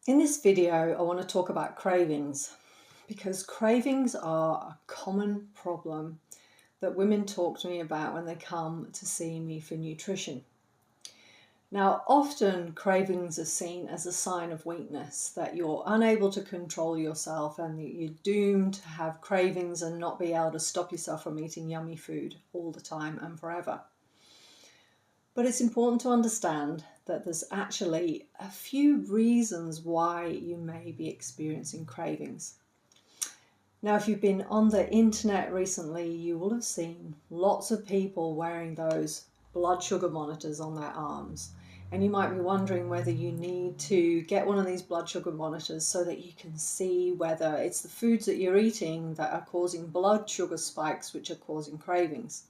In this video, I want to talk about cravings because cravings are a common problem that women talk to me about when they come to see me for nutrition. Now, often cravings are seen as a sign of weakness, that you're unable to control yourself and that you're doomed to have cravings and not be able to stop yourself from eating yummy food all the time and forever. But it's important to understand that there's actually a few reasons why you may be experiencing cravings. Now, if you've been on the internet recently, you will have seen lots of people wearing those blood sugar monitors on their arms. And you might be wondering whether you need to get one of these blood sugar monitors so that you can see whether it's the foods that you're eating that are causing blood sugar spikes, which are causing cravings.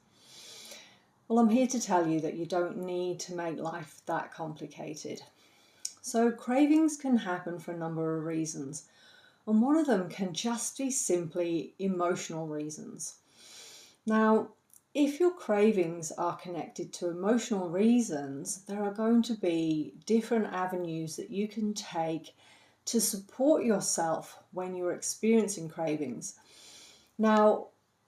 Well, I'm here to tell you that you don't need to make life that complicated. So cravings can happen for a number of reasons, and one of them can just be simply emotional reasons. Now, if your cravings are connected to emotional reasons, there are going to be different avenues that you can take to support yourself when you're experiencing cravings. Now,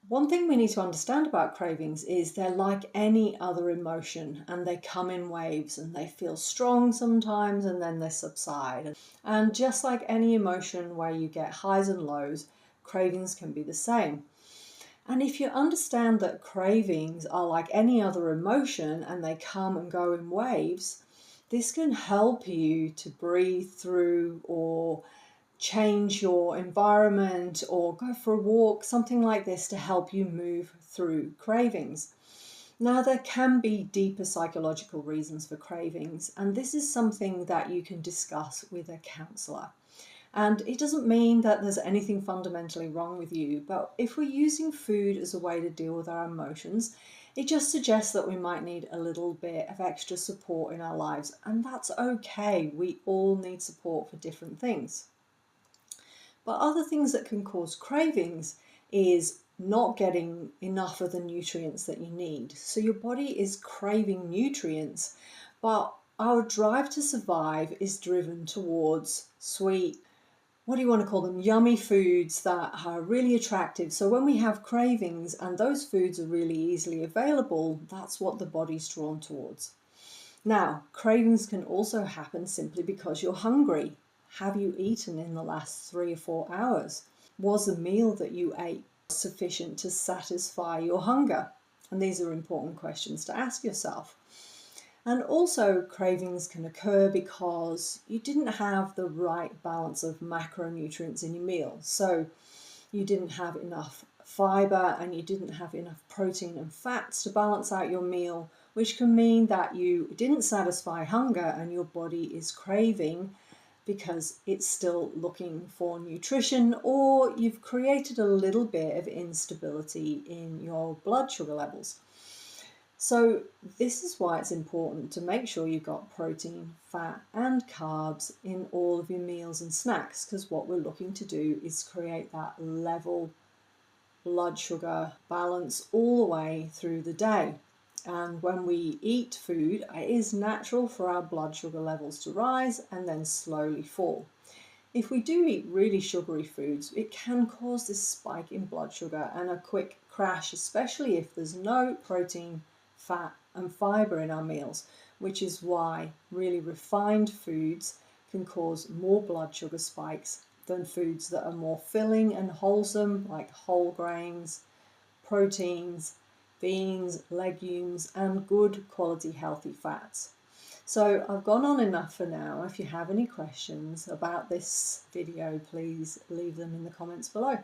one thing we need to understand about cravings is they're like any other emotion, and they come in waves and they feel strong sometimes and then they subside. And just like any emotion where you get highs and lows, cravings can be the same. And if you understand that cravings are like any other emotion and they come and go in waves, this can help you to breathe through or change your environment or go for a walk, something like this, to help you move through cravings. Now, there can be deeper psychological reasons for cravings, and this is something that you can discuss with a counsellor. And it doesn't mean that there's anything fundamentally wrong with you, but if we're using food as a way to deal with our emotions, it just suggests that we might need a little bit of extra support in our lives, and that's okay. We all need support for different things. But other things that can cause cravings is not getting enough of the nutrients that you need. So your body is craving nutrients, but our drive to survive is driven towards sweet, what do you want to call them, yummy foods that are really attractive. So when we have cravings and those foods are really easily available, that's what the body's drawn towards. Now, cravings can also happen simply because you're hungry. Have you eaten in the last 3 or 4 hours? Was the meal that you ate sufficient to satisfy your hunger? And these are important questions to ask yourself. And also, cravings can occur because you didn't have the right balance of macronutrients in your meal. So you didn't have enough fiber and you didn't have enough protein and fats to balance out your meal, which can mean that you didn't satisfy hunger and your body is craving because it's still looking for nutrition, or you've created a little bit of instability in your blood sugar levels. So this is why it's important to make sure you've got protein, fat and carbs in all of your meals and snacks, because what we're looking to do is create that level blood sugar balance all the way through the day. And when we eat food, it is natural for our blood sugar levels to rise and then slowly fall. If we do eat really sugary foods, it can cause this spike in blood sugar and a quick crash, especially if there's no protein, fat and fiber in our meals, which is why really refined foods can cause more blood sugar spikes than foods that are more filling and wholesome, like whole grains, proteins, beans, legumes, and good quality healthy fats. So I've gone on enough for now. If you have any questions about this video, please leave them in the comments below.